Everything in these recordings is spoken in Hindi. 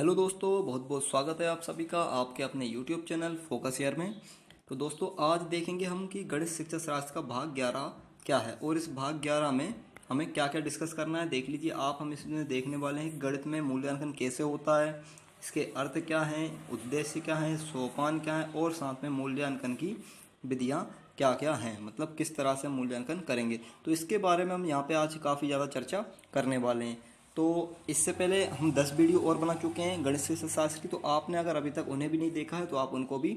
हेलो दोस्तों, बहुत बहुत स्वागत है आप सभी का आपके अपने यूट्यूब चैनल फोकस ईयर में। तो दोस्तों आज देखेंगे हम कि गणित शिक्षा शास्त्र का भाग 11 क्या है और इस भाग 11 में हमें क्या क्या डिस्कस करना है देख लीजिए आप। हम इसमें देखने वाले हैं कि गणित में मूल्यांकन कैसे होता है, इसके अर्थ क्या हैं, उद्देश्य क्या हैं, सोपान क्या है और साथ में मूल्यांकन की विधियाँ क्या क्या हैं, मतलब किस तरह से मूल्यांकन करेंगे। तो इसके बारे में हम यहाँ पे आज काफ़ी ज़्यादा चर्चा करने वाले हैं। तो इससे पहले हम 10 वीडियो और बना चुके हैं गणित शिक्षा शास्त्र की, तो आपने अगर अभी तक उन्हें भी नहीं देखा है तो आप उनको भी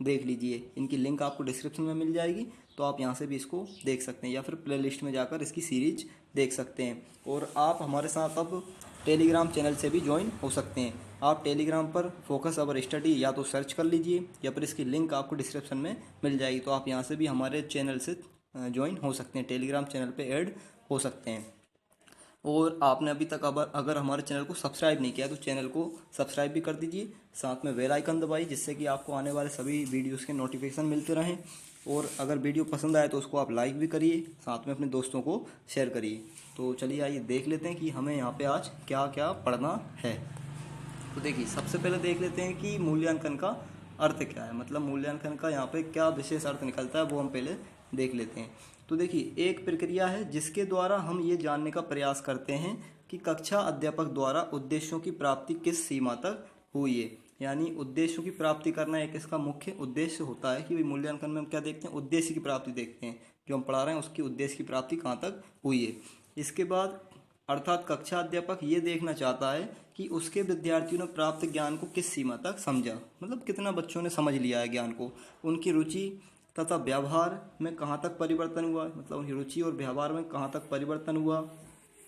देख लीजिए। इनकी लिंक आपको डिस्क्रिप्शन में मिल जाएगी, तो आप यहाँ से भी इसको देख सकते हैं या फिर प्लेलिस्ट में जाकर इसकी सीरीज देख सकते हैं। और आप हमारे साथ अब टेलीग्राम चैनल से भी ज्वाइन हो सकते हैं। आप टेलीग्राम पर फोकस अवर स्टडी या तो सर्च कर लीजिए या फिर इसकी लिंक आपको डिस्क्रिप्शन में मिल जाएगी, तो आप यहाँ से भी हमारे चैनल से ज्वाइन हो सकते हैं, टेलीग्राम चैनल पे ऐड हो सकते हैं। और आपने अभी तक अगर हमारे चैनल को सब्सक्राइब नहीं किया तो चैनल को सब्सक्राइब भी कर दीजिए, साथ में बेल आइकन दबाइए जिससे कि आपको आने वाले सभी वीडियोस के नोटिफिकेशन मिलते रहें। और अगर वीडियो पसंद आए तो उसको आप लाइक भी करिए, साथ में अपने दोस्तों को शेयर करिए। तो चलिए आइए देख लेते हैं कि हमें यहाँ पे आज क्या क्या पढ़ना है। तो देखिए सबसे पहले देख लेते हैं कि मूल्यांकन का अर्थ क्या है, मतलब मूल्यांकन का यहाँ पे क्या विशेष अर्थ निकलता है वो हम पहले देख लेते हैं। तो देखिए एक प्रक्रिया है जिसके द्वारा हम ये जानने का प्रयास करते हैं कि कक्षा अध्यापक द्वारा उद्देश्यों की प्राप्ति किस सीमा तक हुई है। यानी उद्देश्यों की प्राप्ति करना एक इसका मुख्य उद्देश्य होता है कि भाई मूल्यांकन में हम क्या देखते हैं, उद्देश्य की प्राप्ति देखते हैं, जो हम पढ़ा रहे हैं उसकी उद्देश्य की प्राप्ति कहाँ तक हुई है। इसके बाद अर्थात कक्षा अध्यापक ये देखना चाहता है कि उसके विद्यार्थियों ने प्राप्त ज्ञान को किस सीमा तक समझा, मतलब कितना बच्चों ने समझ लिया है ज्ञान को, उनकी रुचि तथा व्यवहार में कहाँ तक परिवर्तन हुआ, मतलब उनकी रुचि और व्यवहार में कहाँ तक परिवर्तन हुआ,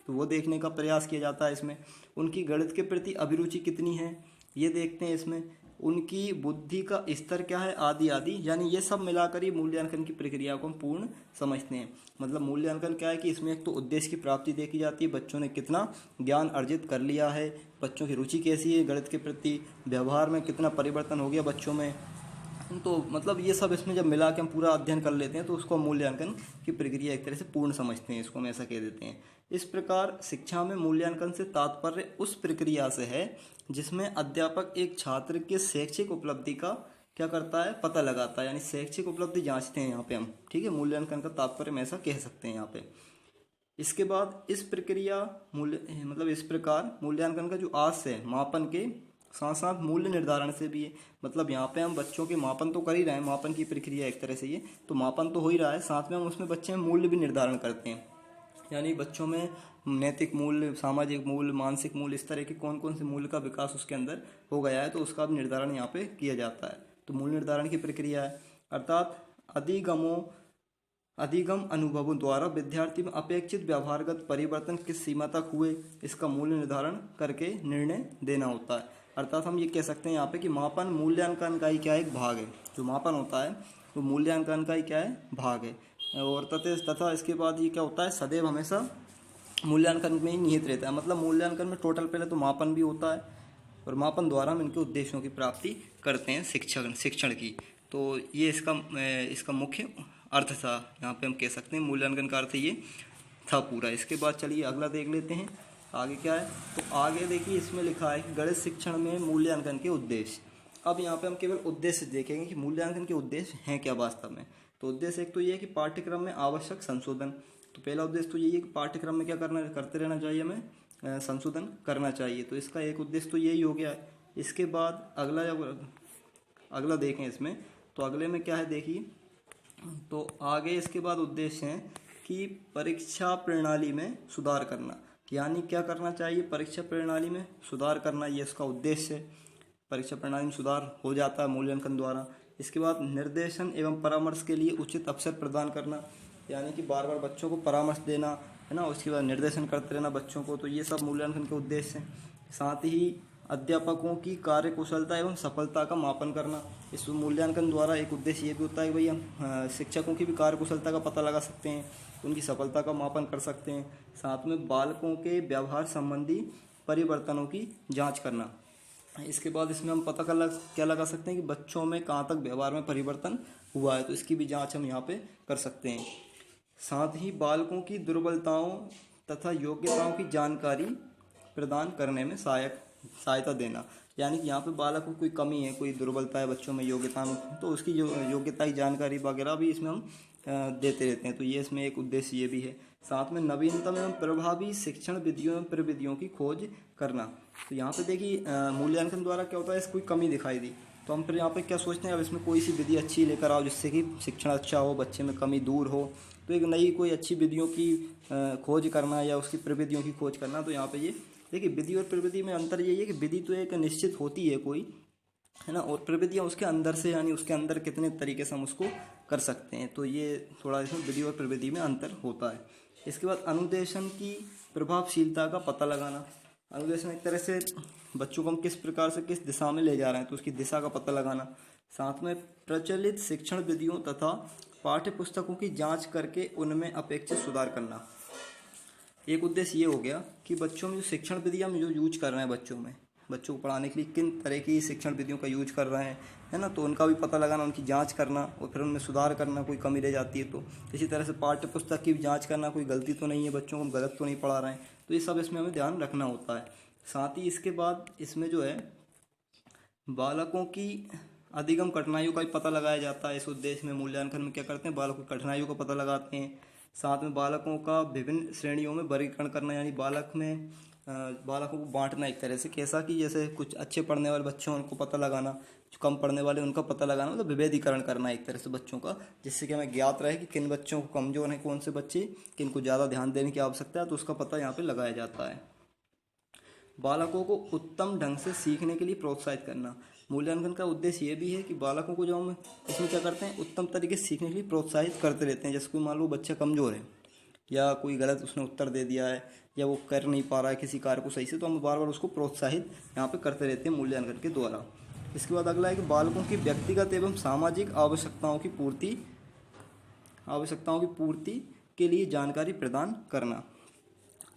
तो वो देखने का प्रयास किया जाता है इसमें। उनकी गणित के प्रति अभिरुचि कितनी है ये देखते हैं इसमें, उनकी बुद्धि का स्तर क्या है आदि आदि, यानी ये सब मिलाकर ही मूल्यांकन की प्रक्रिया को हम पूर्ण समझते हैं। मतलब मूल्यांकन क्या है कि इसमें एक तो उद्देश्य की प्राप्ति देखी जाती है, बच्चों ने कितना ज्ञान अर्जित कर लिया है, बच्चों की रुचि कैसी है गणित के प्रति, व्यवहार में कितना परिवर्तन हो गया बच्चों में। तो मतलब ये सब इसमें जब मिला के हम पूरा अध्ययन कर लेते हैं तो उसको मूल्यांकन की प्रक्रिया एक तरह से पूर्ण समझते हैं, इसको हम ऐसा कह देते हैं। इस प्रकार शिक्षा में मूल्यांकन से तात्पर्य उस प्रक्रिया से है जिसमें अध्यापक एक छात्र के शैक्षिक उपलब्धि का क्या करता है, पता लगाता है, यानी शैक्षिक उपलब्धि जांचते हैं यहाँ पे हम, ठीक है। मूल्यांकन का तात्पर्य हम ऐसा कह सकते हैं यहाँ पे। इसके बाद इस प्रक्रिया मूल्य मतलब इस प्रकार मूल्यांकन का जो आस है मापन के साथ साथ मूल्य निर्धारण से भी है। मतलब यहाँ पे हम बच्चों के मापन तो कर ही रहे हैं, मापन की प्रक्रिया एक तरह से ये तो मापन तो हो ही रहा है, साथ में हम उसमें बच्चे में मूल्य भी निर्धारण करते हैं। यानी बच्चों में नैतिक मूल्य, सामाजिक मूल्य, मानसिक मूल्य, इस तरह के कौन कौन से मूल्य का विकास उसके अंदर हो गया है तो उसका भी निर्धारण यहाँ पे किया जाता है। तो मूल्य निर्धारण की प्रक्रिया है, अर्थात अधिगम अनुभवों द्वारा विद्यार्थी में अपेक्षित व्यवहारगत परिवर्तन किस सीमा तक हुए इसका मूल्य निर्धारण करके निर्णय देना होता है। अर्थात हम ये कह सकते हैं यहाँ पे कि मापन मूल्यांकन का ही क्या है, एक भाग है। जो मापन होता है वो मूल्यांकन का ही क्या है, भाग है। और तथा इसके बाद ये क्या होता है, सदैव हमेशा मूल्यांकन में ही निहित रहता है। मतलब मूल्यांकन में टोटल पहले तो मापन भी होता है और मापन द्वारा हम इनके उद्देश्यों की प्राप्ति करते हैं शिक्षण की। तो ये इसका मुख्य अर्थ था, यहाँ पे हम कह सकते हैं मूल्यांकन का अर्थ ये था पूरा। इसके बाद चलिए अगला देख लेते हैं आगे क्या है। तो आगे देखिए इसमें लिखा है कि गणित शिक्षण में मूल्यांकन के उद्देश्य। अब यहाँ पे हम केवल उद्देश्य देखेंगे कि मूल्यांकन के उद्देश्य हैं क्या वास्तव में। तो उद्देश्य एक तो ये है कि पाठ्यक्रम में आवश्यक संशोधन। तो पहला उद्देश्य तो यही है कि पाठ्यक्रम में क्या करते रहना चाहिए, हमें संशोधन करना चाहिए, तो इसका एक उद्देश्य तो यही हो गया। इसके बाद अगला देखें इसमें, तो अगले में क्या है देखिए, तो आगे इसके बाद उद्देश्य है कि परीक्षा प्रणाली में सुधार करना। यानी क्या करना चाहिए, परीक्षा प्रणाली में सुधार करना, ये इसका उद्देश्य है। परीक्षा प्रणाली में सुधार हो जाता है मूल्यांकन द्वारा। इसके बाद निर्देशन एवं परामर्श के लिए उचित अवसर प्रदान करना, यानी कि बार बार बच्चों को परामर्श देना है ना, उसके बाद निर्देशन करते रहना बच्चों को, तो ये सब मूल्यांकन के उद्देश्य हैं। साथ ही अध्यापकों की कार्यकुशलता एवं सफलता का मापन करना। इस मूल्यांकन द्वारा एक उद्देश्य ये भी होता है कि भाई हम शिक्षकों की भी कार्यकुशलता का पता लगा सकते हैं, उनकी सफलता का मापन कर सकते हैं। साथ में बालकों के व्यवहार संबंधी परिवर्तनों की जांच करना। इसके बाद इसमें हम क्या लगा सकते हैं कि बच्चों में कहाँ तक व्यवहार में परिवर्तन हुआ है, तो इसकी भी जांच हम यहाँ पे कर सकते हैं। साथ ही बालकों की दुर्बलताओं तथा योग्यताओं की जानकारी प्रदान करने में सहायक सहायता देना, यानी कि यहाँ पे बालक को कोई कमी है, कोई दुर्बलता है बच्चों में, योग्यता में, तो उसकी जो योग्यता की जानकारी वगैरह भी इसमें हम देते रहते हैं। तो ये इसमें एक उद्देश्य ये भी है। साथ में नवीनतम एवं प्रभावी शिक्षण विधियों एवं प्रविधियों की खोज करना। तो यहाँ पे देखिए मूल्यांकन द्वारा क्या होता है, कोई कमी दिखाई दी तो हम फिर यहाँ पे क्या सोचते हैं, अब इसमें कोई सी विधि अच्छी लेकर आओ जिससे कि शिक्षण अच्छा हो, बच्चे में कमी दूर हो। तो एक नई कोई अच्छी विधियों की खोज करना या उसकी प्रविधियों की खोज करना। तो यहाँ पे ये देखिए विधि और प्रविधि में अंतर यही है कि विधि तो एक निश्चित होती है कोई, है ना, और प्रविधियाँ उसके अंदर से, यानी उसके अंदर कितने तरीके से हम उसको कर सकते हैं। तो ये थोड़ा इसमें विधि और प्रविधि में अंतर होता है। इसके बाद अनुदेशन की प्रभावशीलता का पता लगाना। अनुदेशन एक तरह से बच्चों को हम किस प्रकार से किस दिशा में ले जा रहे हैं, तो उसकी दिशा का पता लगाना। साथ में प्रचलित शिक्षण विधियों तथा पाठ्य पुस्तकों की जांच करके उनमें अपेक्षित सुधार करना। एक उद्देश्य ये हो गया कि बच्चों में जो शिक्षण विधियाँ हम जो यूज कर रहे हैं, बच्चों को पढ़ाने के लिए किन तरह की शिक्षण विधियों का यूज कर रहे हैं, है ना, तो उनका भी पता लगाना, उनकी जांच करना और फिर उनमें सुधार करना, कोई कमी रह जाती है तो। इसी तरह से पाठ्य पुस्तक की भी जांच करना, कोई गलती तो नहीं है, बच्चों को हम गलत तो नहीं पढ़ा रहे हैं, तो ये सब इसमें हमें ध्यान रखना होता है। साथ ही इसके बाद इसमें जो है बालकों की अधिगम कठिनाइयों का भी पता लगाया जाता है। इस उद्देश्य में मूल्यांकन में क्या करते हैं, बालकों की कठिनाइयों का पता लगाते हैं। साथ में बालकों का विभिन्न श्रेणियों में वर्गीकरण करना, यानी बालकों को बांटना एक तरह से, कैसा कि जैसे कुछ अच्छे पढ़ने वाले बच्चे हैं उनको पता लगाना, जो कम पढ़ने वाले उनका पता लगाना, मतलब विभेदीकरण करना एक तरह से बच्चों का, जिससे कि हमें ज्ञात रहे कि किन बच्चों को कमजोर हैं, कौन से बच्चे किन को ज़्यादा ध्यान देने की आवश्यकता है, तो उसका पता यहाँ पे लगाया जाता है। बालकों को उत्तम ढंग से सीखने के लिए प्रोत्साहित करना। मूल्यांकन का उद्देश्य ये भी है कि बालकों को जो हम इसमें क्या करते हैं, उत्तम तरीके से सीखने के लिए प्रोत्साहित करते रहते हैं। जैसे कोई मान लो बच्चा कमज़ोर है या कोई गलत उसने उत्तर दे दिया है या वो कर नहीं पा रहा है किसी कार्य को सही से, तो हम बार बार उसको प्रोत्साहित यहाँ पे करते रहते हैं मूल्यांकन के द्वारा। इसके बाद अगला है कि बालकों की व्यक्तिगत एवं सामाजिक आवश्यकताओं की पूर्ति के लिए जानकारी प्रदान करना।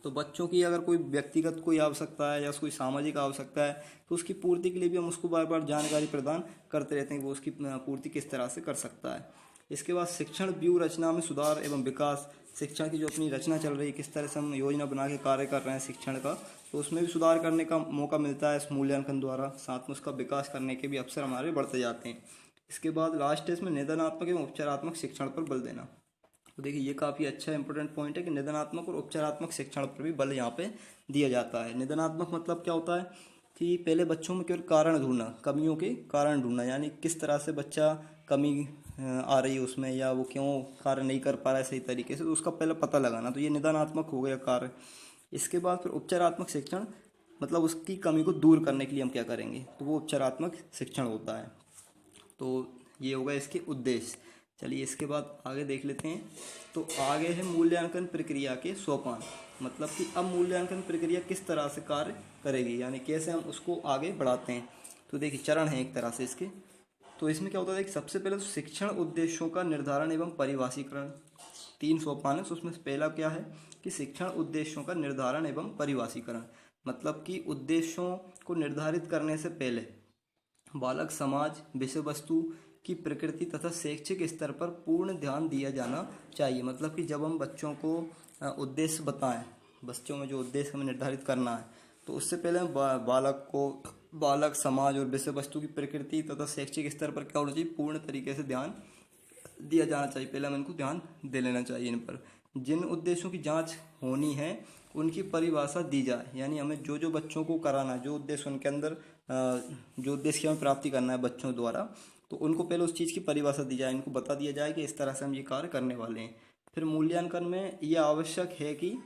तो बच्चों की अगर कोई व्यक्तिगत कोई आवश्यकता है या कोई सामाजिक आवश्यकता है, तो उसकी पूर्ति के लिए भी हम उसको बार बार जानकारी प्रदान करते रहते हैं कि वो उसकी पूर्ति किस तरह से कर सकता है। इसके बाद शिक्षण व्यूह रचना में सुधार एवं विकास। शिक्षण की जो अपनी रचना चल रही है, किस तरह से हम योजना बना के कार्य कर रहे हैं शिक्षण का, तो उसमें भी सुधार करने का मौका मिलता है इस मूल्यांकन द्वारा। साथ में उसका विकास करने के भी अवसर हमारे बढ़ते जाते हैं। इसके बाद लास्ट है इसमें निदानात्मक एवं उपचारात्मक शिक्षण पर बल देना। तो देखिए ये काफ़ी अच्छा इंपॉर्टेंट पॉइंट है कि निदानात्मक और उपचारात्मक शिक्षण पर भी बल यहाँ पे दिया जाता है। निदानात्मक मतलब क्या होता है कि पहले बच्चों में केवल कारण ढूंढना, कमियों के कारण ढूंढना, यानी किस तरह से बच्चा कमी आ रही है उसमें या वो क्यों कार्य नहीं कर पा रहा है सही तरीके से, तो उसका पहले पता लगाना। तो ये निदानात्मक हो गया कार्य। इसके बाद फिर उपचारात्मक शिक्षण, मतलब उसकी कमी को दूर करने के लिए हम क्या करेंगे, तो वो उपचारात्मक शिक्षण होता है। तो ये होगा इसके उद्देश्य। चलिए इसके बाद आगे देख लेते हैं। तो आगे है मूल्यांकन प्रक्रिया के सोपान, मतलब कि अब मूल्यांकन प्रक्रिया किस तरह से कार्य करेगी, यानी कैसे हम उसको आगे बढ़ाते हैं। तो देखिए चरण है एक तरह से इसके। तो इसमें क्या होता है कि सबसे पहले तो शिक्षण उद्देश्यों का निर्धारण एवं परिभाषीकरण, 3 सोपान है। तो उसमें पहला क्या है कि शिक्षण उद्देश्यों का निर्धारण एवं परिभाषीकरण, मतलब कि उद्देश्यों को निर्धारित करने से पहले बालक समाज, विषय वस्तु की प्रकृति तथा शैक्षिक स्तर पर पूर्ण ध्यान दिया जाना चाहिए। मतलब कि जब हम बच्चों को उद्देश्य बताएं, बच्चों में जो उद्देश्य हमें निर्धारित करना है, तो उससे पहले बालक समाज और विषय वस्तु की प्रकृति तथा शैक्षिक स्तर पर क्या होना चाहिए, पूर्ण तरीके से ध्यान दिया जाना चाहिए। पहले हमें इनको ध्यान दे लेना चाहिए इन पर। जिन उद्देश्यों की जांच होनी है उनकी परिभाषा दी जाए, यानी हमें जो जो बच्चों को कराना है, जो उद्देश्य उनके अंदर जो उद्देश्य की हमें प्राप्ति करना है बच्चों द्वारा, तो उनको पहले उस चीज़ की परिभाषा दी जाए, इनको बता दिया जाए कि इस तरह से हम ये कार्य करने वाले हैं। फिर मूल्यांकन में यह आवश्यक है कि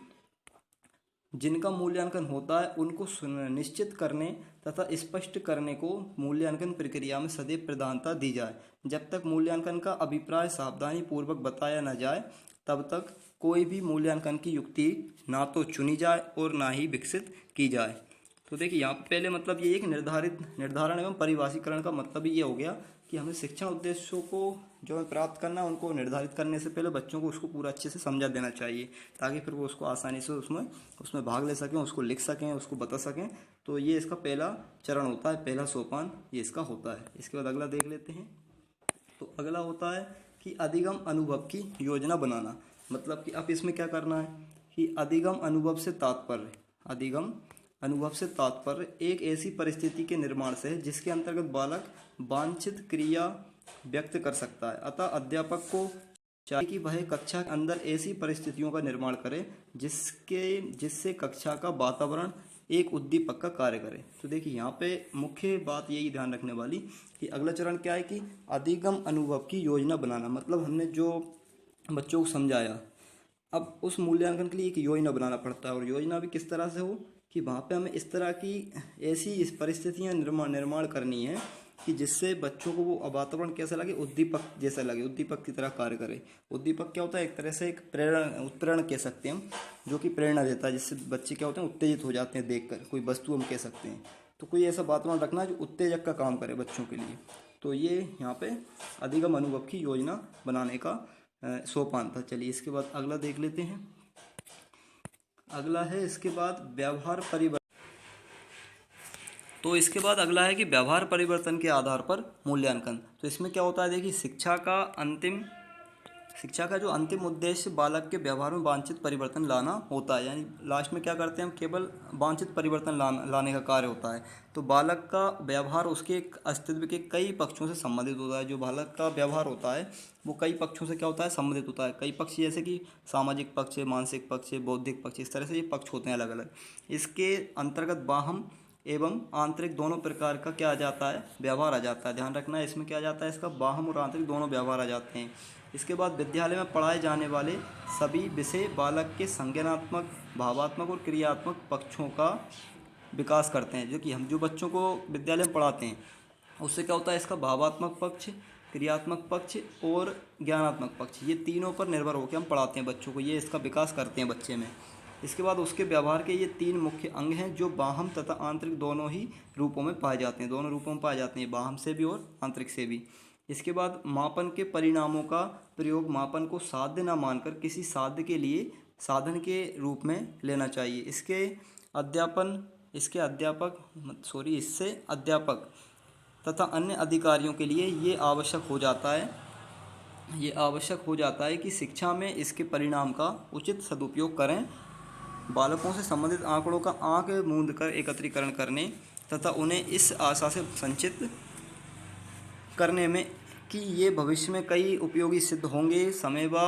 जिनका मूल्यांकन होता है उनको निश्चित करने तथा स्पष्ट करने को मूल्यांकन प्रक्रिया में सदैव प्रधानता दी जाए। जब तक मूल्यांकन का अभिप्राय सावधानी पूर्वक बताया न जाए तब तक कोई भी मूल्यांकन की युक्ति ना तो चुनी जाए और ना ही विकसित की जाए। तो देखिए यहाँ पे पहले मतलब ये एक निर्धारण एवं परिभाषीकरण का मतलब ही ये हो गया कि हमें शिक्षण उद्देश्यों को जो हमें प्राप्त करना है उनको निर्धारित करने से पहले बच्चों को उसको पूरा अच्छे से समझा देना चाहिए, ताकि फिर वो उसको आसानी से उसमें भाग ले सकें, उसको लिख सकें, उसको बता सकें। तो ये इसका पहला चरण होता है, पहला सोपान ये इसका होता है। इसके बाद अगला देख लेते हैं। तो अगला होता है कि अधिगम अनुभव की योजना बनाना। मतलब कि अब इसमें क्या करना है कि अधिगम अनुभव से तात्पर्य, अधिगम अनुभव से तात्पर्य एक ऐसी परिस्थिति के निर्माण से है जिसके अंतर्गत बालक वांछित क्रिया व्यक्त कर सकता है। अतः अध्यापक को चाहिए कि वह कक्षा के अंदर ऐसी परिस्थितियों का निर्माण करे जिससे कक्षा का वातावरण एक उद्दीपक का कार्य करे। तो देखिए यहाँ पे मुख्य बात यही ध्यान रखने वाली कि अगला चरण क्या है कि अधिगम अनुभव की योजना बनाना। मतलब हमने जो बच्चों को समझाया, अब उस मूल्यांकन के लिए एक योजना बनाना पड़ता है, और योजना भी किस तरह से हो कि वहाँ पे हमें इस तरह की ऐसी इस परिस्थितियाँ निर्माण करनी है कि जिससे बच्चों को वो वातावरण कैसा लगे, उद्दीपक जैसा लगे, उद्दीपक की तरह कार्य करे। उद्दीपक क्या होता है? एक तरह से एक उत्प्रेरण कह सकते हैं हम, जो कि प्रेरणा देता है, जिससे बच्चे क्या होते हैं, उत्तेजित हो जाते हैं देखकर कोई वस्तु, हम कह सकते हैं। तो कोई ऐसा वातावरण रखना जो उत्तेजक का काम करे बच्चों के लिए। तो ये यहाँ पे अधिगम अनुभव की योजना बनाने का सोपान था। चलिए इसके बाद अगला देख लेते हैं। अगला है इसके बाद व्यवहार परिवर्तन। तो इसके बाद अगला है कि व्यवहार परिवर्तन के आधार पर मूल्यांकन। तो इसमें क्या होता है, देखिए शिक्षा का जो अंतिम उद्देश्य बालक के व्यवहार में वांछित परिवर्तन लाना होता है। यानी लास्ट में क्या करते हैं हम, केवल वांछित परिवर्तन लाने का कार्य होता है। तो बालक का व्यवहार उसके अस्तित्व के कई पक्षों से संबंधित होता है। जो बालक का व्यवहार होता है वो कई पक्षों से क्या होता है, संबंधित होता है। कई पक्ष जैसे कि सामाजिक पक्ष, मानसिक पक्ष, बौद्धिक पक्ष, इस तरह से ये पक्ष होते हैं अलग अलग। इसके अंतर्गत बाह्य एवं आंतरिक दोनों प्रकार का क्या आ जाता है, व्यवहार आ जाता है। ध्यान रखना है, इसमें क्या आ जाता है, इसका बाह्य और आंतरिक दोनों व्यवहार आ जाते हैं। इसके बाद विद्यालय में पढ़ाए जाने वाले सभी विषय बालक के संज्ञानात्मक, भावात्मक और क्रियात्मक पक्षों का विकास करते हैं। जो कि हम जो बच्चों को विद्यालय में पढ़ाते हैं उससे क्या होता है, इसका भावात्मक पक्ष, क्रियात्मक पक्ष और ज्ञानात्मक पक्ष, ये तीनों पर निर्भर होकर हम पढ़ाते हैं बच्चों को, ये इसका विकास करते हैं बच्चे में। इसके बाद उसके व्यवहार के ये तीन मुख्य अंग हैं जो बाह्य तथा आंतरिक दोनों ही रूपों में पाए जाते हैं, दोनों रूपों में पाए जाते हैं, बाह्य से भी और आंतरिक से भी। इसके बाद मापन के परिणामों का प्रयोग मापन को साध्य न मानकर किसी साध्य के लिए साधन के रूप में लेना चाहिए। इससे अध्यापक तथा अन्य अधिकारियों के लिए ये आवश्यक हो जाता है कि शिक्षा में इसके परिणाम का उचित सदुपयोग करें। बालकों से संबंधित आंकड़ों का आंख मूंद कर एकत्रीकरण करने तथा उन्हें इस आशा से संचित करने में कि ये भविष्य में कई उपयोगी सिद्ध होंगे, समय व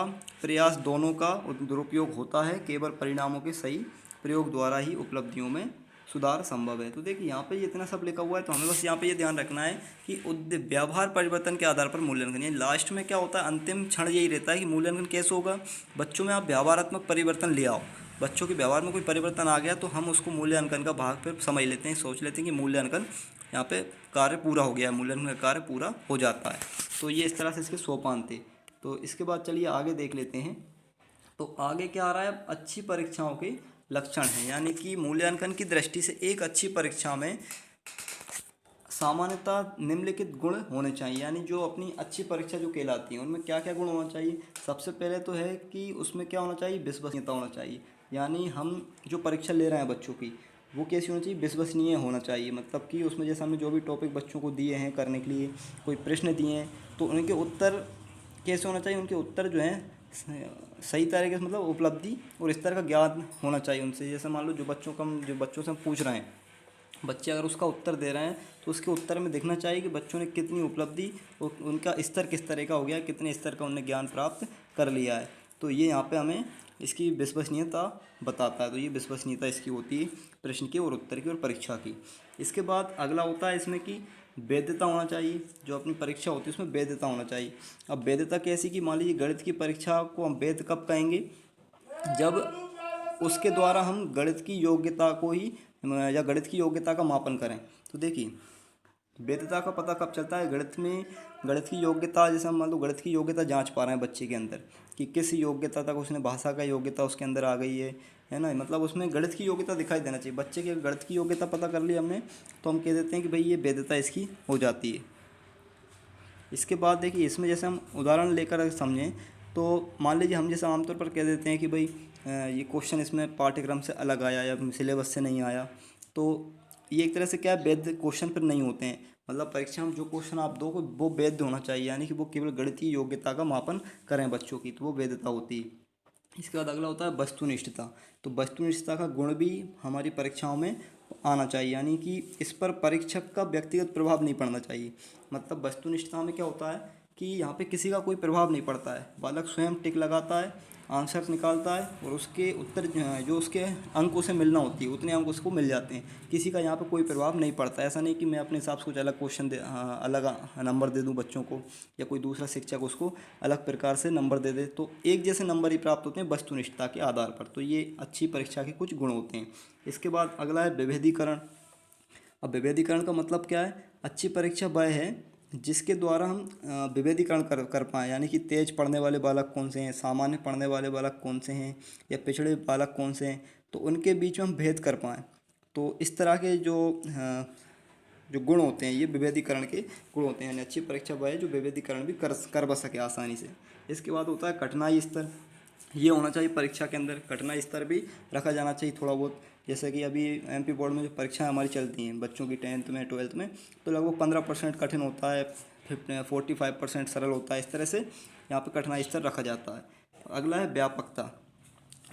प्रयास दोनों का दुरुपयोग होता है। केवल परिणामों के सही प्रयोग द्वारा ही उपलब्धियों में सुधार संभव है। तो देखिए यहाँ पे इतना सब लिखा हुआ है, तो हमें बस यहाँ पे ये ध्यान रखना है कि व्यवहार परिवर्तन के आधार पर मूल्यांकन। यानी लास्ट में क्या होता है, अंतिम क्षण यही रहता है कि मूल्यांकन कैसे होगा। बच्चों में आप व्यवहारात्मक परिवर्तन ले आओ, बच्चों के व्यवहार में कोई परिवर्तन आ गया तो हम उसको मूल्यांकन का भाग पे समझ लेते हैं, सोच लेते हैं कि मूल्यांकन यहाँ पे कार्य पूरा हो गया है, मूल्यांकन का कार्य पूरा हो जाता है। तो ये इस तरह से इसके सोपान थे। तो इसके बाद चलिए आगे देख लेते हैं। तो आगे क्या आ रहा है, अच्छी परीक्षाओं के लक्षण हैं। यानी कि मूल्यांकन की दृष्टि से एक अच्छी परीक्षा में सामान्यतः निम्नलिखित गुण होने चाहिए। यानी जो अपनी अच्छी परीक्षा जो कहलाती है उनमें क्या क्या गुण होना चाहिए। सबसे पहले तो है कि उसमें क्या होना चाहिए, विश्वसनीयता होना चाहिए। यानी हम जो परीक्षा ले रहे हैं बच्चों की वो कैसी होनी चाहिए, विश्वसनीय होना चाहिए। मतलब कि उसमें जैसे हमने जो भी टॉपिक बच्चों को दिए हैं करने के लिए, कोई प्रश्न दिए हैं तो उनके उत्तर कैसे होना चाहिए, उनके उत्तर जो हैं सही तरीके से, मतलब उपलब्धि और इस तरह का ज्ञान होना चाहिए उनसे। जैसे मान लो जो बच्चों से हम पूछ रहे हैं, बच्चे अगर उसका उत्तर दे रहे हैं तो उसके उत्तर में दिखना चाहिए कि बच्चों ने कितनी उपलब्धि और उनका स्तर किस तरह का हो गया, कितने स्तर का उन्होंने ज्ञान प्राप्त कर लिया है। तो ये यहाँ पे हमें इसकी विश्वसनीयता बताता है। तो ये विश्वसनीयता इसकी होती है प्रश्न की और उत्तर की और परीक्षा की। इसके बाद अगला होता है इसमें कि वैधता होना चाहिए। जो अपनी परीक्षा होती है उसमें वैधता होना चाहिए। अब वैधता कैसी कि मान लीजिए गणित की परीक्षा को हम वैध कब कहेंगे, जब उसके द्वारा हम गणित की योग्यता को ही या गणित की योग्यता का मापन करें। तो देखिए वैधता का पता कब चलता है, गणित की योग्यता, जैसे हम मान लो गणित की योग्यता जांच पा रहे हैं बच्चे के अंदर कि किस योग्यता तक उसने, भाषा का योग्यता उसके अंदर आ गई है ना, मतलब उसमें गणित की योग्यता दिखाई देना चाहिए। बच्चे की गणित की योग्यता पता कर ली हमने तो हम कह देते हैं कि भाई ये वैधता इसकी हो जाती है। इसके बाद देखिए इसमें जैसे हम उदाहरण लेकर समझें तो मान लीजिए हम जैसे आमतौर पर कह देते हैं कि भाई ये क्वेश्चन इसमें पाठ्यक्रम से अलग आया या सिलेबस से नहीं आया, तो ये एक तरह से क्या वैध क्वेश्चन फिर नहीं होते हैं। मतलब परीक्षा में जो क्वेश्चन आप दो वो वैध होना चाहिए, यानी कि वो केवल गणितीय योग्यता का मापन करें बच्चों की, तो वो वैधता होती है। इसके बाद अगला होता है वस्तुनिष्ठता। तो वस्तुनिष्ठता का गुण भी हमारी परीक्षाओं में आना चाहिए, यानी कि इस पर परीक्षक का व्यक्तिगत प्रभाव नहीं पड़ना चाहिए। मतलब वस्तुनिष्ठता में क्या होता है कि यहाँ पे किसी का कोई प्रभाव नहीं पड़ता है, बालक स्वयं टिक लगाता है, आंसर निकालता है और उसके उत्तर जो उसके अंक उसे मिलना होती है उतने अंक उसको मिल जाते हैं। किसी का यहाँ पे कोई प्रभाव नहीं पड़ता। ऐसा नहीं कि मैं अपने हिसाब से कुछ अलग क्वेश्चन अलग नंबर दे दूँ बच्चों को, या कोई दूसरा शिक्षक उसको अलग प्रकार से नंबर दे दे, तो एक जैसे नंबर ही प्राप्त होते हैं वस्तुनिष्ठता के आधार पर। तो ये अच्छी परीक्षा के कुछ गुण होते हैं। इसके बाद अगला है विभेदीकरण। अब विभेदीकरण का मतलब क्या है? अच्छी परीक्षा वह है जिसके द्वारा हम विभेदीकरण कर पाएँ, यानी कि तेज पढ़ने वाले बालक कौन से हैं, सामान्य पढ़ने वाले बालक कौन से हैं, या पिछड़े बालक कौन से हैं, तो उनके बीच में हम भेद कर पाएँ। तो इस तरह के जो गुण होते हैं ये विभेदीकरण के गुण होते हैं। यानी अच्छी परीक्षा वह है जो विभेदीकरण भी कर सके आसानी से। इसके बाद होता है कठिनाई स्तर। ये होना चाहिए परीक्षा के अंदर, कठिनाई स्तर भी रखा जाना चाहिए थोड़ा बहुत। जैसे कि अभी एमपी बोर्ड में जो परीक्षाएं हमारी चलती हैं बच्चों की 10th में 12th में, तो लगभग 15% कठिन होता है, 45% सरल होता है। इस तरह से यहाँ पे कठिनाई स्तर रखा जाता है। अगला है व्यापकता।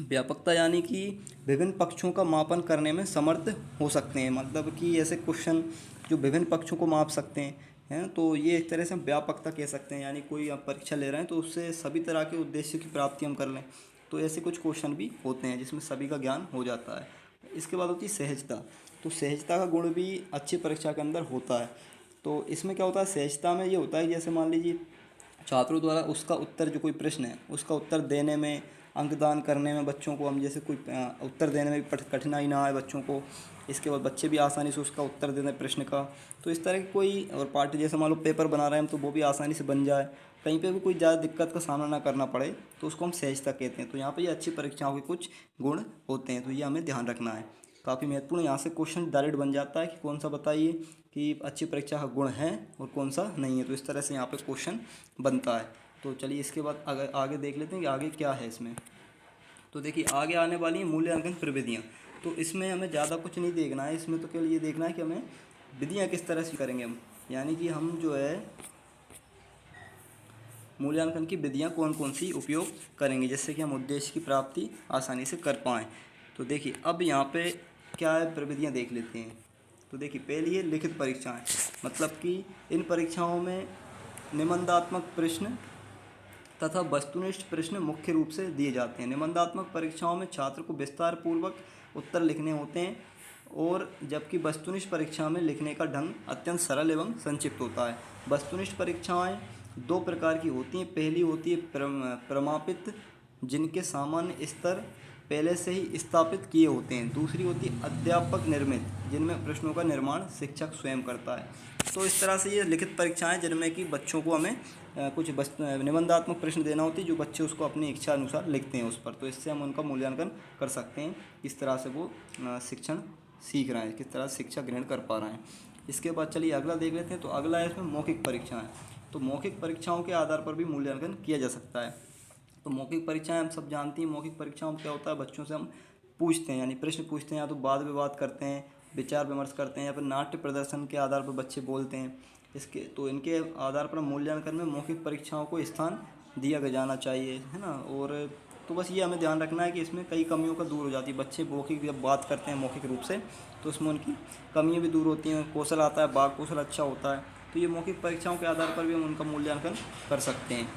व्यापकता यानी कि विभिन्न पक्षों का मापन करने में समर्थ हो सकते हैं। मतलब कि ऐसे क्वेश्चन जो विभिन्न पक्षों को माप सकते हैं, तो ये एक तरह से हम व्यापकता कह सकते हैं। यानी कोई आप परीक्षा ले रहे हैं तो उससे सभी तरह के उद्देश्य की प्राप्ति हम कर लें, तो ऐसे कुछ क्वेश्चन भी होते हैं जिसमें सभी का ज्ञान हो जाता है। इसके बाद होती है सहजता। तो सहजता का गुण भी अच्छी परीक्षा के अंदर होता है। तो इसमें क्या होता है, सहजता में ये होता है जैसे मान लीजिए छात्रों द्वारा उसका उत्तर, जो कोई प्रश्न है उसका उत्तर देने में, अंकदान करने में बच्चों को हम जैसे कोई उत्तर देने में कठिनाई ना आए बच्चों को। इसके बाद बच्चे भी आसानी से उसका उत्तर दे दें प्रश्न का। तो इस तरह की कोई और पार्टी, जैसे मान लो पेपर बना रहे हैं हम, तो वो भी आसानी से बन जाए, कहीं पे भी कोई ज़्यादा दिक्कत का सामना ना करना पड़े, तो उसको हम सहजता कहते हैं। तो यहाँ पे ये अच्छी परीक्षाओं के कुछ गुण होते हैं, तो ये हमें ध्यान रखना है। काफ़ी महत्वपूर्ण, यहाँ से क्वेश्चन डायरेक्ट बन जाता है कि कौन सा बताइए कि अच्छी परीक्षा का गुण है और कौन सा नहीं है। तो इस तरह से यहाँ पे क्वेश्चन बनता है। तो चलिए इसके बाद आगे देख लेते हैं कि आगे क्या है इसमें। तो देखिए आगे आने वाली है मूल्यांकन प्रविधियाँ। तो इसमें हमें ज़्यादा कुछ नहीं देखना है, इसमें तो केवल ये देखना है कि हमें विधियाँ किस तरह से करेंगे हम, यानी कि हम जो है मूल्यांकन की विधियाँ कौन कौन सी उपयोग करेंगे जिससे कि हम उद्देश्य की प्राप्ति आसानी से कर पाएँ। तो देखिए अब यहाँ पे क्या है, प्रविधियाँ देख लेते हैं। तो देखिए पहली है लिखित परीक्षाएं। मतलब कि इन परीक्षाओं में निबंधात्मक प्रश्न तथा वस्तुनिष्ठ प्रश्न मुख्य रूप से दिए जाते हैं। निबंधात्मक परीक्षाओं में छात्र को विस्तार पूर्वक उत्तर लिखने होते हैं, और जबकि वस्तुनिष्ठ परीक्षा में लिखने का ढंग अत्यंत सरल एवं संक्षिप्त होता है। वस्तुनिष्ठ परीक्षाएं दो प्रकार की होती हैं। पहली होती है प्रमापित, जिनके सामान्य स्तर पहले से ही स्थापित किए होते हैं। दूसरी होती है अध्यापक निर्मित, जिनमें प्रश्नों का निर्माण शिक्षक स्वयं करता है। तो इस तरह से ये लिखित परीक्षाएं जिनमें कि बच्चों को हमें कुछ निबंधात्मक प्रश्न देना होती है, जो बच्चे उसको अपनी इच्छा अनुसार लिखते हैं उस पर। तो इससे हम उनका मूल्यांकन कर सकते हैं, किस तरह से वो शिक्षण सीख रहे हैं, किस तरह से शिक्षा ग्रहण कर पा रहे हैं। इसके बाद चलिए अगला देख लेते हैं। तो अगला है इसमें मौखिक परीक्षाएँ। तो मौखिक परीक्षाओं के आधार पर भी मूल्यांकन किया जा सकता है। तो मौखिक परीक्षाएं हम सब जानती हैं। मौखिक परीक्षाओं में क्या होता है, बच्चों से हम पूछते हैं, यानी प्रश्न पूछते हैं, या तो वाद विवाद करते हैं, विचार विमर्श करते हैं, या फिर नाट्य प्रदर्शन के आधार पर बच्चे बोलते हैं। तो इनके आधार पर मूल्यांकन में मौखिक परीक्षाओं को स्थान दिया जाना चाहिए, है ना। और तो बस ये हमें ध्यान रखना है कि इसमें कई कमियों का दूर हो जाती है। बच्चे मौखिक जब बात करते हैं मौखिक रूप से, तो उसमें उनकी कमियाँ भी दूर होती हैं, कौशल आता है, वाक कौशल अच्छा होता है। तो ये मौखिक परीक्षाओं के आधार पर भी हम उनका मूल्यांकन कर सकते हैं।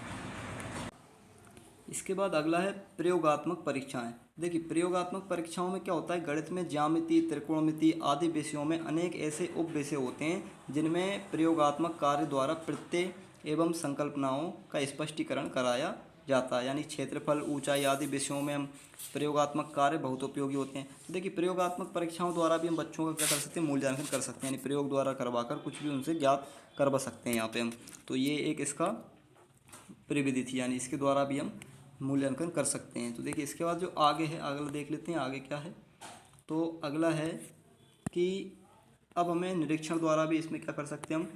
इसके बाद अगला है प्रयोगात्मक परीक्षाएं। देखिए प्रयोगात्मक परीक्षाओं में क्या होता है, गणित में ज्यामिति, त्रिकोणमिति आदि विषयों में अनेक ऐसे उप विषय होते हैं जिनमें प्रयोगात्मक कार्य द्वारा प्रत्यय एवं संकल्पनाओं का स्पष्टीकरण कराया जाता है। यानी क्षेत्रफल, ऊंचाई आदि विषयों में हम प्रयोगात्मक कार्य बहुत उपयोगी होते हैं। तो देखिए प्रयोगात्मक परीक्षाओं द्वारा भी हम बच्चों का क्या कर सकते हैं, मूल्यांकन कर सकते हैं, यानी प्रयोग द्वारा करवाकर कुछ भी उनसे ज्ञात करवा सकते हैं यहाँ पे हम। तो ये एक इसका प्रविधि थी, यानी इसके द्वारा भी हम मूल्यांकन कर सकते हैं। तो देखिए इसके बाद जो आगे है, अगला देख लेते हैं आगे क्या है। तो अगला है कि अब हमें निरीक्षण द्वारा भी इसमें क्या कर सकते हैं, हम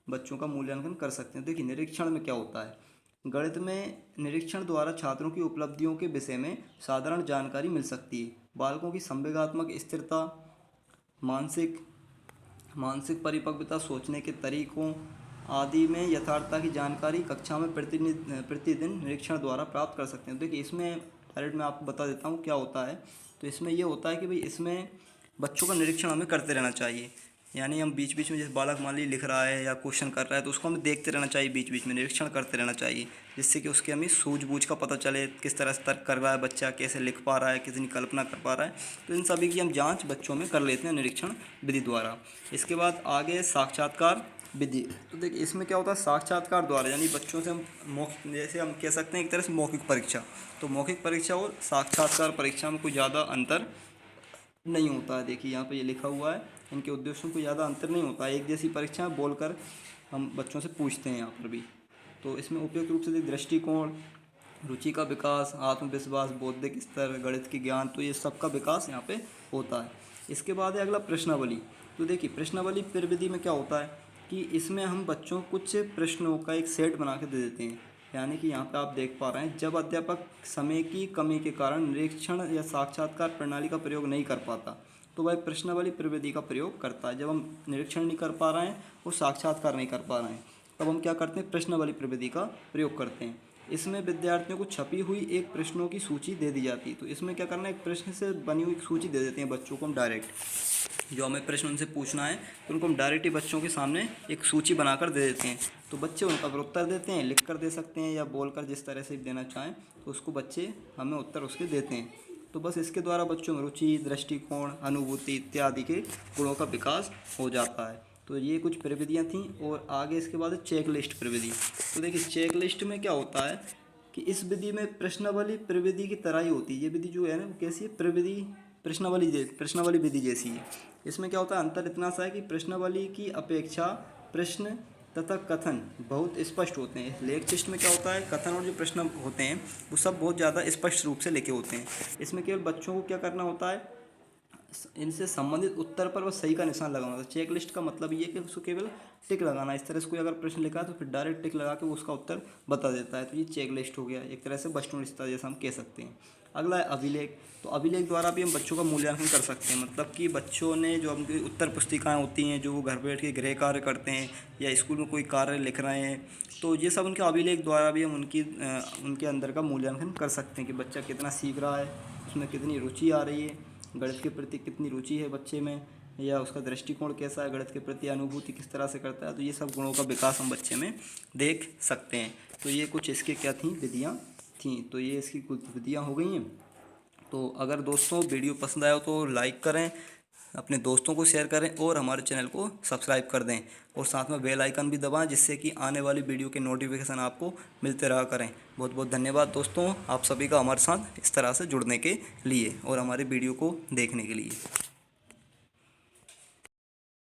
बच्चों का मूल्यांकन कर सकते हैं। देखिए निरीक्षण में क्या होता है, गणित में निरीक्षण द्वारा छात्रों की उपलब्धियों के विषय में साधारण जानकारी मिल सकती है। बालकों की संवेगात्मक स्थिरता, मानसिक परिपक्वता, सोचने के तरीकों आदि में यथार्थता की जानकारी कक्षा में प्रतिदिन निरीक्षण द्वारा प्राप्त कर सकते हैं। देखिए इसमें डायरेक्ट मैं आपको बता देता हूँ क्या होता है। तो इसमें ये होता है कि भाई इसमें बच्चों का निरीक्षण हमें करते रहना चाहिए। यानी हम बीच बीच में, जैसे बालक मान लीजिए लिख रहा है या क्वेश्चन कर रहा है, तो उसको हमें देखते रहना चाहिए, बीच बीच में निरीक्षण करते रहना चाहिए, जिससे कि उसके हमें सूझबूझ का पता चले, किस तरह से तर्क कर रहा है बच्चा, कैसे लिख पा रहा है, कितनी कल्पना कर पा रहा है। तो इन सभी की हम जांच बच्चों में कर लेते हैं निरीक्षण विधि द्वारा। इसके बाद आगे साक्षात्कार विधि। तो देखिए इसमें क्या होता है, साक्षात्कार द्वारा, यानी बच्चों से हम जैसे हम कह सकते हैं एक तरह से मौखिक परीक्षा। तो मौखिक परीक्षा और साक्षात्कार परीक्षा में कोई ज़्यादा अंतर नहीं होता है। देखिए यहाँ पे ये लिखा हुआ है, इनके उद्देश्यों को ज़्यादा अंतर नहीं होता है, एक जैसी परीक्षा बोलकर हम बच्चों से पूछते हैं यहाँ पर भी। तो इसमें उपयुक्त रूप से दृष्टिकोण, रुचि का विकास, आत्मविश्वास, बौद्धिक स्तर, गणित की ज्ञान, तो ये सब का विकास यहाँ पे होता है। इसके बाद है अगला प्रश्नावली। तो देखिए प्रश्नावली प्रविधि में क्या होता है कि इसमें हम बच्चों को कुछ प्रश्नों का एक सेट बना के दे देते हैं। यानी कि यहाँ पे आप देख पा रहे हैं, जब अध्यापक समय की कमी के कारण निरीक्षण या साक्षात्कार प्रणाली का प्रयोग नहीं कर पाता, तो वह प्रश्नावली प्रविधि का प्रयोग करता है। जब हम निरीक्षण नहीं कर पा रहे हैं और साक्षात्कार नहीं कर पा रहे हैं, तब हम क्या करते हैं, प्रश्नावली प्रविधि का प्रयोग करते हैं। इसमें विद्यार्थियों को छपी हुई एक प्रश्नों की सूची दे दी जाती है। तो इसमें क्या करना है, एक प्रश्न से बनी हुई सूची दे देते हैं बच्चों को हम डायरेक्ट, जो हमें प्रश्न उनसे पूछना है तो उनको हम डायरेक्ट ही बच्चों के सामने एक सूची बनाकर दे देते हैं। तो बच्चे उनका फिर उत्तर देते हैं, लिख कर दे सकते हैं या बोलकर, जिस तरह से देना चाहें, तो उसको बच्चे हमें उत्तर उसके देते हैं। तो बस इसके द्वारा बच्चों में रुचि, दृष्टिकोण, अनुभूति इत्यादि के गुणों का विकास हो जाता है। तो ये कुछ प्रविधियाँ थीं। और आगे इसके बाद चेक लिस्ट प्रविधि। तो देखिए चेक लिस्ट में क्या होता है कि इस विधि में प्रश्नावली प्रविधि की तरह ही होती है। ये विधि जो है ना, कैसी है, प्रविधि प्रश्नावली विधि जैसी है। इसमें क्या होता है, अंतर इतना सा है कि प्रश्नावली की अपेक्षा प्रश्न तथा कथन बहुत स्पष्ट होते हैं। लेख टेस्ट में क्या होता है, कथन और जो प्रश्न होते हैं वो सब बहुत ज़्यादा स्पष्ट रूप से लिखे होते हैं। इसमें केवल बच्चों को क्या करना होता है, इनसे संबंधित उत्तर पर बस सही का निशान लगाना होता है। चेक लिस्ट का मतलब ये है कि उसको केवल टिक लगाना। इस तरह से कोई अगर प्रश्न लिखा है तो फिर डायरेक्ट टिक लगा के वो उसका उत्तर बता देता है। तो ये चेक लिस्ट हो गया, एक तरह से बचतों रिश्ता जैसा हम कह सकते हैं। अगला है अभिलेख। तो अभिलेख द्वारा भी हम बच्चों का मूल्यांकन कर सकते हैं। मतलब कि बच्चों ने जो उनकी उत्तर पुस्तिकाएँ होती हैं, जो वो घर बैठ के गृह कार्य करते हैं या स्कूल में कोई कार्य लिख रहे हैं, तो ये सब उनके अभिलेख द्वारा भी हम उनके अंदर का मूल्यांकन कर सकते हैं कि बच्चा कितना सीख रहा है, उसमें कितनी रुचि आ रही है, गणित के प्रति कितनी रुचि है बच्चे में, या उसका दृष्टिकोण कैसा है, गणित के प्रति अनुभूति किस तरह से करता है। तो ये सब गुणों का विकास हम बच्चे में देख सकते हैं। तो ये कुछ इसके क्या थी, विधियाँ थीं। तो ये इसकी कुछ विधियाँ हो गई हैं। तो अगर दोस्तों वीडियो पसंद आया हो तो लाइक करें, अपने दोस्तों को शेयर करें और हमारे चैनल को सब्सक्राइब कर दें, और साथ में बेल आइकन भी दबाएं, जिससे कि आने वाली वीडियो के नोटिफिकेशन आपको मिलते रहा करें। बहुत बहुत धन्यवाद दोस्तों, आप सभी का हमारे साथ इस तरह से जुड़ने के लिए और हमारे वीडियो को देखने के लिए।